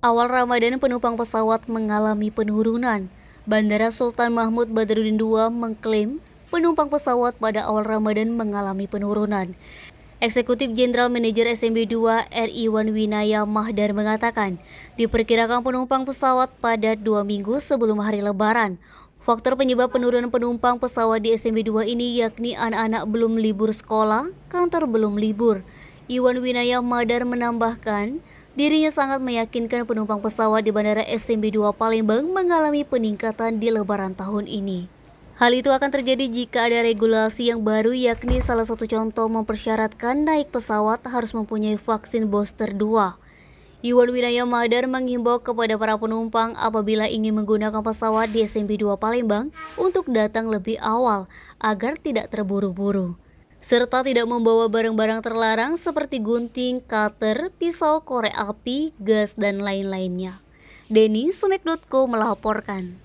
Awal Ramadan penumpang pesawat mengalami penurunan. Bandara Sultan Mahmud Badruddin II mengklaim penumpang pesawat pada awal Ramadan mengalami penurunan. Eksekutif Jenderal Manajer SMB 2 RI Wan Winaya Mahdar mengatakan, diperkirakan penumpang pesawat pada 2 minggu sebelum hari Lebaran. Faktor penyebab penurunan penumpang pesawat di SMB 2 ini yakni anak-anak belum libur sekolah, kantor belum libur. Iwan Winaya Mahdar menambahkan, dirinya sangat meyakinkan penumpang pesawat di Bandara SMB 2 Palembang mengalami peningkatan di Lebaran tahun ini. Hal itu akan terjadi jika ada regulasi yang baru, yakni salah satu contoh mempersyaratkan naik pesawat harus mempunyai vaksin booster 2. Iwan Winaya Mahdar menghimbau kepada para penumpang apabila ingin menggunakan pesawat di SMB 2 Palembang untuk datang lebih awal agar tidak terburu-buru, serta tidak membawa barang-barang terlarang seperti gunting, cutter, pisau korek api, gas, dan lain-lainnya. Denny Sumek.co melaporkan.